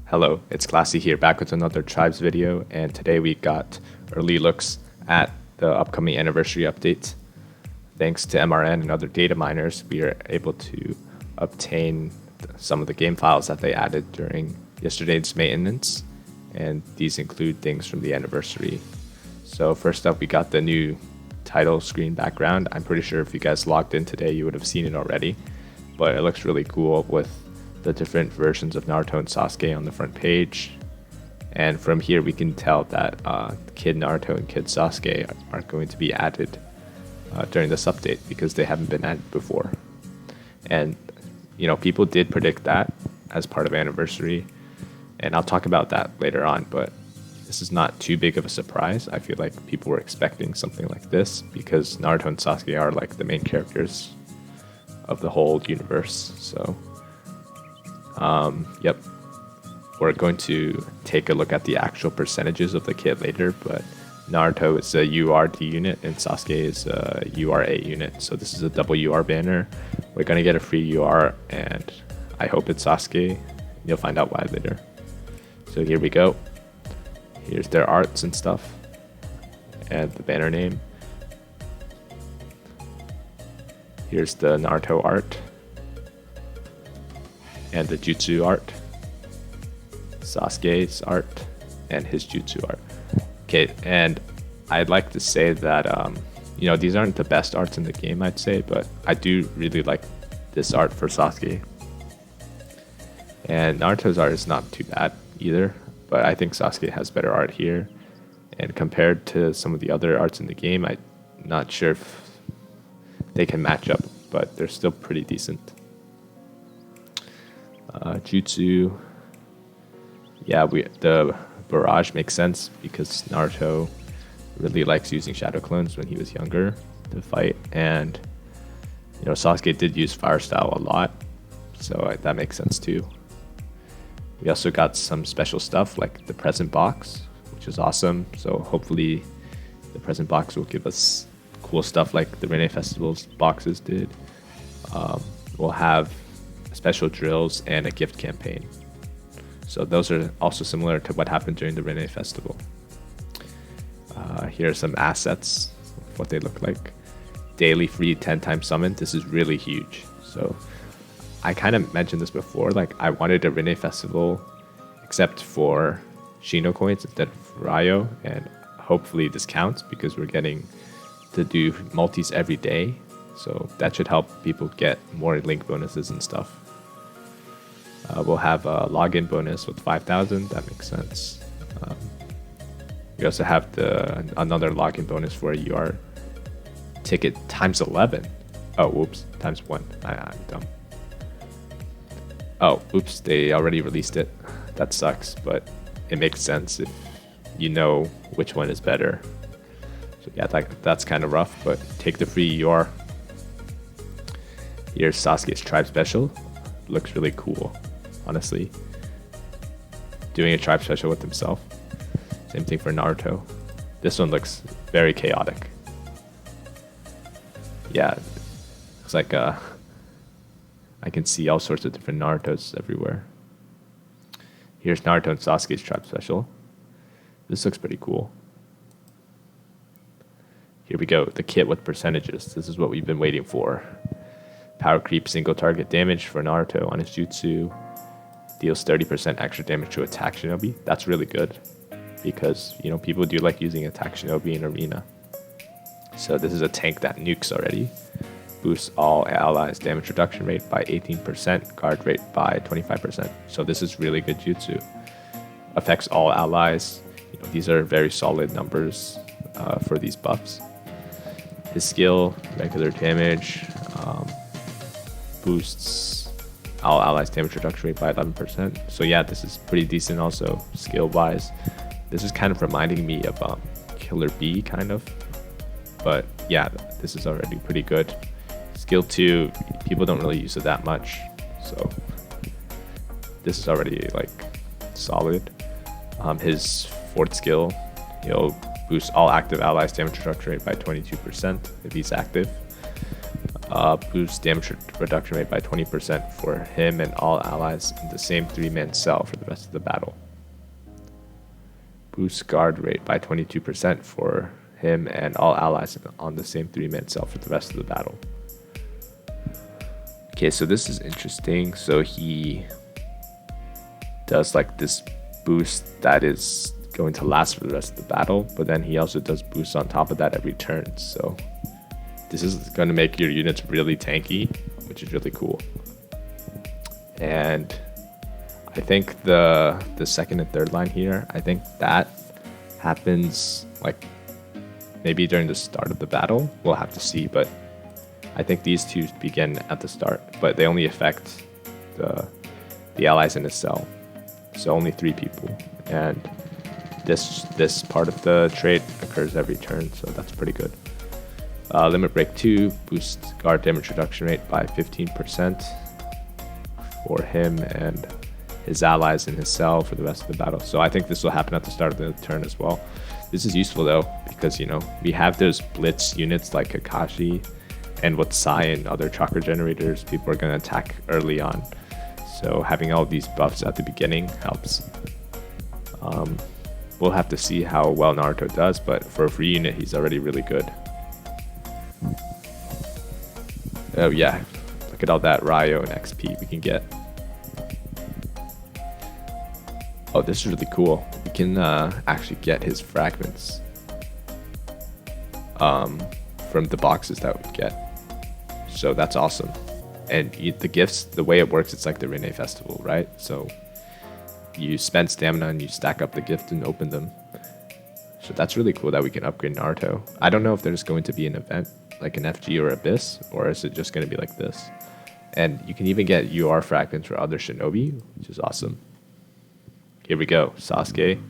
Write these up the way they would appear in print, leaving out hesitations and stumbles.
Hello, it's Classy here, back with another Tribes video, and today we got early looks at the upcoming anniversary update. Thanks to MRN and other data miners, we are able to obtain some of the game files that they added during yesterday's maintenance, and these include things from the anniversary. So first up, we got the new title screen background. I'm pretty sure if you guys logged in today, you would have seen it already, but it looks really cool with the different versions of Naruto and Sasuke on the front page. And from here we can tell that Kid Naruto and Kid Sasuke are going to be added during this update because they haven't been added before. And you know, people did predict that as part of anniversary, and I'll talk about that later on, but this is not too big of a surprise. I feel like people were expecting something like this because Naruto and Sasuke are like the main characters of the whole universe. So yep, we're going to take a look at the actual percentages of the kit later, but Naruto is a URD unit and Sasuke is a URA unit. So this is a double UR banner. We're going to get a free UR, and I hope it's Sasuke. You'll find out why later. So here we go. Here's their arts and stuff, and the banner name. Here's the Naruto art, and the jutsu art, Sasuke's art, and his jutsu art. Okay, and I'd like to say that, you know, these aren't the best arts in the game, I'd say, but I do really like this art for Sasuke. And Naruto's art is not too bad either, but I think Sasuke has better art here. And compared to some of the other arts in the game, I'm not sure if they can match up, but they're still pretty decent. Jutsu, yeah, the barrage makes sense because Naruto really likes using shadow clones when he was younger to fight, and you know, Sasuke did use fire style a lot, so that makes sense too. We also got some special stuff like the present box, which is awesome, so hopefully the present box will give us cool stuff like the Rene Festival's boxes did. We'll have special drills and a gift campaign. So those are also similar to what happened during the Rene Festival. Here are some assets, what they look like. Daily free 10-time summon. This is really huge. So I kind of mentioned this before, like I wanted a Rene Festival except for Shino coins instead of Ryo, and hopefully this counts because we're getting to do multis every day. So that should help people get more link bonuses and stuff. We'll have a login bonus with 5,000. That makes sense. We also have another login bonus for a UR ticket times 11. Oh, whoops, times 1. I'm dumb. Oh, oops, they already released it. That sucks, but it makes sense if you know which one is better. So yeah, that's kind of rough, but take the free UR. Here's Sasuke's tribe special. Looks really cool, honestly. Doing a tribe special with himself. Same thing for Naruto. This one looks very chaotic. Yeah, looks like I can see all sorts of different Narutos everywhere. Here's Naruto and Sasuke's tribe special. This looks pretty cool. Here we go, the kit with percentages. This is what we've been waiting for. Power creep single target damage for Naruto on his jutsu. Deals 30% extra damage to attack shinobi. That's really good because, you know, people do like using attack shinobi in arena. So this is a tank that nukes already. Boosts all allies damage reduction rate by 18%, guard rate by 25%. So this is really good jutsu. Affects all allies. You know, these are very solid numbers for these buffs. His skill, regular damage, boosts all allies damage reduction rate by 11%. So yeah, this is pretty decent also skill wise. This is kind of reminding me of Killer B kind of, but yeah, this is already pretty good. Skill 2, people don't really use it that much, so this is already like solid. His fourth skill, he'll boost all active allies damage reduction rate by 22% if he's active. Boost damage reduction rate by 20% for him and all allies in the same 3-man cell for the rest of the battle. Boost guard rate by 22% for him and all allies on the same 3-man cell for the rest of the battle. Okay, so this is interesting. So he does like this boost that is going to last for the rest of the battle, but then he also does boosts on top of that every turn. So this is going to make your units really tanky, which is really cool. And I think the second and third line here, I think that happens like maybe during the start of the battle. We'll have to see, but I think these two begin at the start, but they only affect the allies in the cell. So only 3 people, and this part of the trait occurs every turn, so that's pretty good. Limit Break 2, boost guard damage reduction rate by 15% for him and his allies in his cell for the rest of the battle. So I think this will happen at the start of the turn as well. This is useful though, because we have those blitz units like Kakashi, and with Sai and other chakra generators, people are going to attack early on. So having all these buffs at the beginning helps. We'll have to see how well Naruto does, but for a free unit, he's already really good. Oh yeah, look at all that Ryo and XP we can get. Oh, this is really cool. We can actually get his fragments from the boxes that we get. So that's awesome. And the gifts, the way it works, it's like the Rene Festival, right? So you spend stamina and you stack up the gift and open them. So that's really cool that we can upgrade Naruto. I don't know if there's going to be an event like an FG or Abyss, or is it just going to be like this? And you can even get UR fragments for other shinobi, which is awesome. Here we go, Sasuke.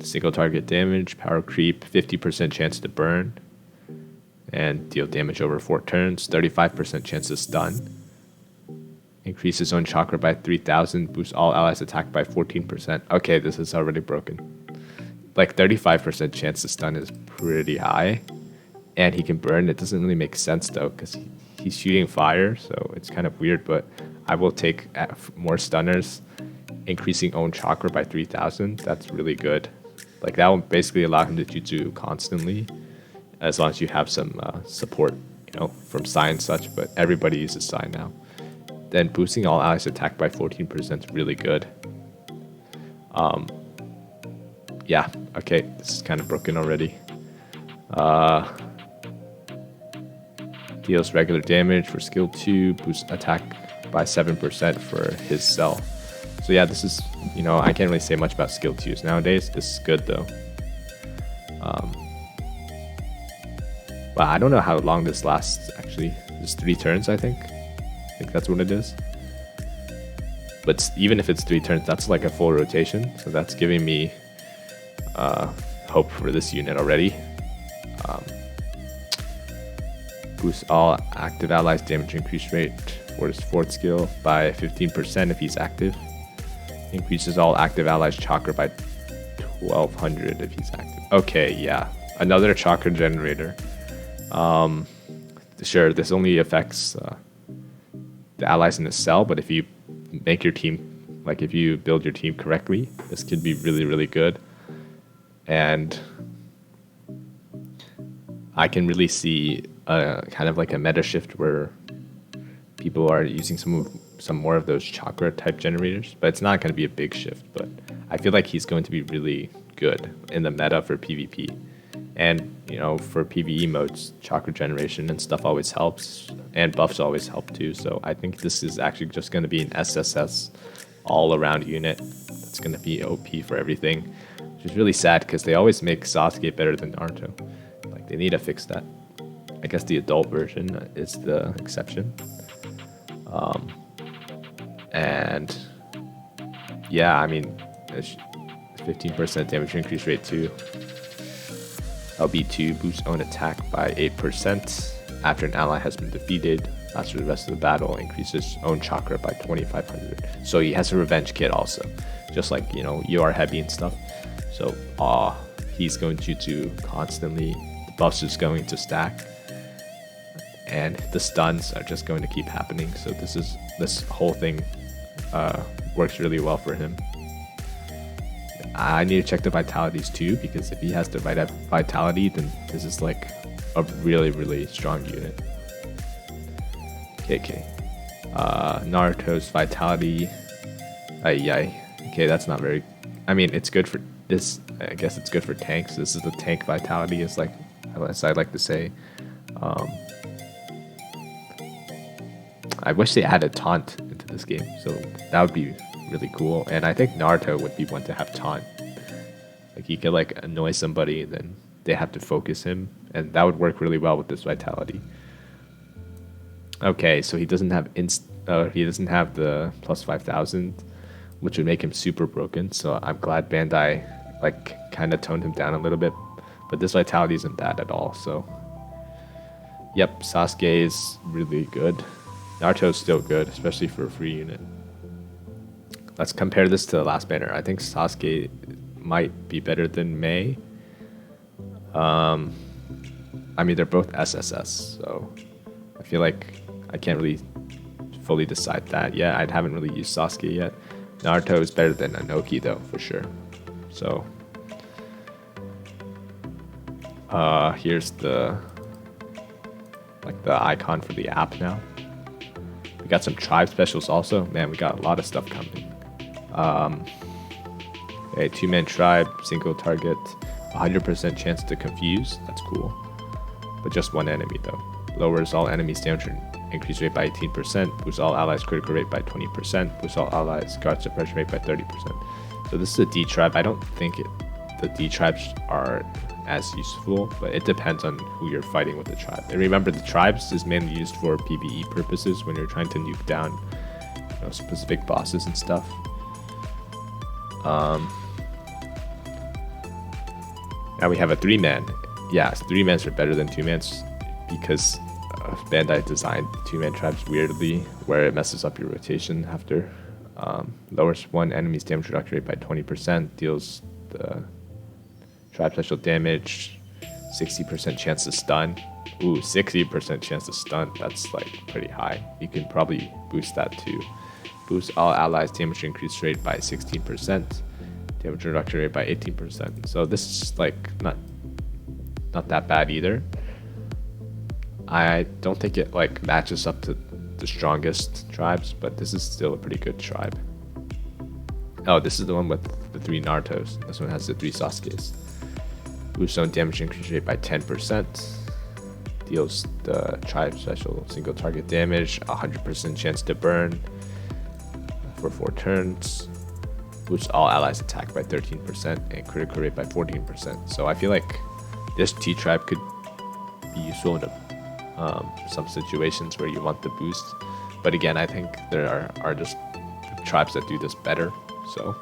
Single target damage, power creep, 50% chance to burn, and deal damage over 4 turns, 35% chance to stun. Increase his own chakra by 3,000, boost all allies attack by 14%. Okay, this is already broken. Like 35% chance to stun is pretty high. And he can burn. It doesn't really make sense though, because he's shooting fire, so it's kind of weird, but I will take more stunners. Increasing own chakra by 3,000, that's really good. Like that will basically allow him to jutsu constantly, as long as you have some support, from Sai and such, but everybody uses Sai now. Then boosting all allies attack by 14% is really good. Yeah, okay, this is kind of broken already. Deals regular damage for skill 2, boosts attack by 7% for his cell. So yeah, this is, I can't really say much about skill 2s nowadays. This is good though. Wow, I don't know how long this lasts actually. It's 3 turns, I think. I think that's what it is. But even if it's 3 turns, that's like a full rotation. So that's giving me hope for this unit already. Boosts all active allies damage increase rate for his 4th skill by 15% if he's active. Increases all active allies chakra by 1,200 if he's active. Okay, yeah, another chakra generator. Sure, this only affects the allies in the cell, but if you make your team, like if you build your team correctly, this could be really, really good. And I can really see kind of like a meta shift where people are using some more of those chakra type generators, but it's not going to be a big shift. But I feel like he's going to be really good in the meta for PvP. And, for PvE modes, chakra generation and stuff always helps, and buffs always help too. So I think this is actually just going to be an SSS all-around unit that's going to be OP for everything, which is really sad because they always make Sasuke better than Naruto. Like, they need to fix that. I guess the adult version is the exception. And yeah, I mean, 15% damage increase rate too. LB2 boosts own attack by 8% after an ally has been defeated. After the rest of the battle, increases own chakra by 2,500. So he has a revenge kit also. just like, you know, you are heavy and stuff. So he's going to constantly, the buffs is going to stack, and the stuns are just going to keep happening. So this whole thing works really well for him. I need to check the vitalities too, because if he has the right vitality, then this is like a really strong unit. Okay. Naruto's vitality. Okay, that's not very. I mean, it's good for this. I guess it's good for tanks. This is the tank vitality, is like, as I like to say. I wish they added taunt into this game, so that would be really cool. And I think Naruto would be one to have taunt. Like, he could like annoy somebody, and then they have to focus him, and that would work really well with this vitality. Okay, so he doesn't have the plus 5,000, which would make him super broken. So I'm glad Bandai like kind of toned him down a little bit, but this vitality isn't bad at all. So yep, Sasuke is really good. Naruto's still good, especially for a free unit. Let's compare this to the last banner. I think Sasuke might be better than Mei. I mean, they're both SSS, so I feel like I can't really fully decide that yet. I haven't really used Sasuke yet. Naruto is better than Inoki though, for sure. So here's the icon for the app now. We got some tribe specials also. Man, we got a lot of stuff coming. A 2-man tribe, single target, 100% chance to confuse. That's cool. But just one enemy though. Lowers all enemies' damage increase rate by 18%, boosts all allies' critical rate by 20%, boosts all allies' guard suppression rate by 30%. So this is a D tribe. I don't think the D tribes are as useful, but it depends on who you're fighting with the tribe. And remember, the tribes is mainly used for PvE purposes when you're trying to nuke down, you know, specific bosses and stuff. Now we have a 3-man. Yeah, 3-mans are better than 2-mans because Bandai designed 2-man tribes weirdly, where it messes up your rotation after. Lowers one enemy's damage reduction rate by 20%, deals the tribe special damage, 60% chance to stun. Ooh, 60% chance to stun. That's like pretty high. You can probably boost that too. Boost all allies' damage increase rate by 16%, damage reduction rate by 18%. So this is like not that bad either. I don't think it like matches up to the strongest tribes, but this is still a pretty good tribe. Oh, this is the one with the 3 Narutos. This one has the 3 Sasukes. Boosts own damage increase rate by 10%. Deals the tribe special single target damage, 100% chance to burn for 4 turns. Boosts all allies attack by 13% and critical rate by 14%. So I feel like this T tribe could be useful in some situations where you want the boost. But again, I think there are just tribes that do this better. So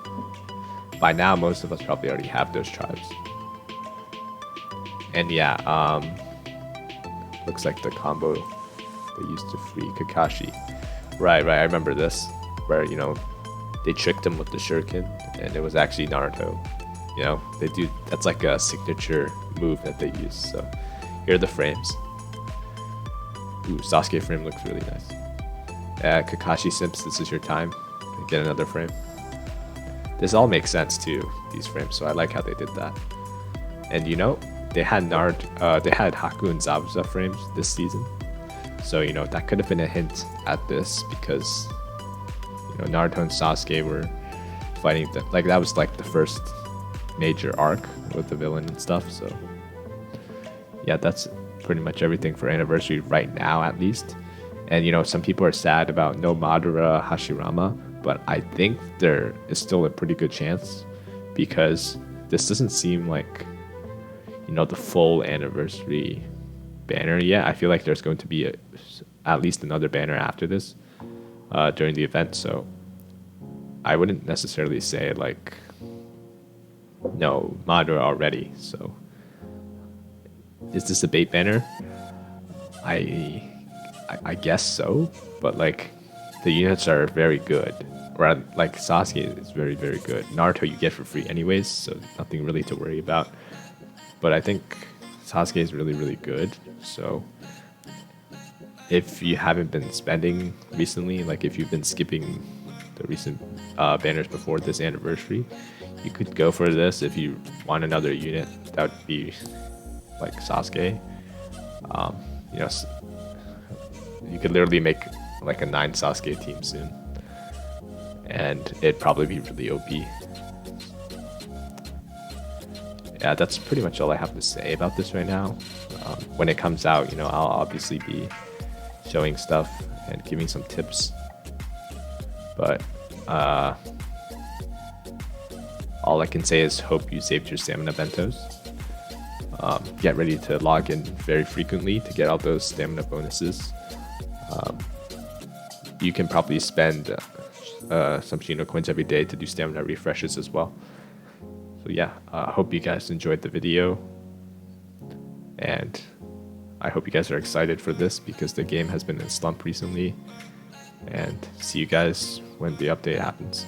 by now, most of us probably already have those tribes. And yeah, looks like the combo they used to free Kakashi. Right, I remember this, where, you know, they tricked him with the shuriken, and it was actually Naruto. You know, that's like a signature move that they use. So here are the frames. Ooh, Sasuke frame looks really nice. Kakashi Simps, this is your time. Get another frame. This all makes sense too, these frames, so I like how they did that. And you know, they had Haku and Zabuza frames this season. So, you know, that could have been a hint at this, because, you know, Naruto and Sasuke were fighting that was like the first major arc with the villain and stuff. So yeah, that's pretty much everything for Anniversary right now, at least. And, you know, some people are sad about no Madara Hashirama, but I think there is still a pretty good chance, because this doesn't seem like, you know, the full Anniversary banner yet. I feel like there's going to be at least another banner after this during the event. So I wouldn't necessarily say like no Madara already. So is this a bait banner? I guess so, but like the units are very good. Or like Sasuke is very, very good. Naruto you get for free anyways, so nothing really to worry about. But I think Sasuke is really, really good. So if you haven't been spending recently, like if you've been skipping the recent banners before this anniversary, you could go for this if you want another unit. That would be like Sasuke. You know, you could literally make like a 9 Sasuke team soon, and it'd probably be really OP. Yeah, that's pretty much all I have to say about this right now. When it comes out, you know, I'll obviously be showing stuff and giving some tips. But all I can say is hope you saved your stamina bentos. Get ready to log in very frequently to get all those stamina bonuses. You can probably spend some Shino coins every day to do stamina refreshes as well. So yeah, I hope you guys enjoyed the video, and I hope you guys are excited for this because the game has been in a slump recently, and see you guys when the update happens.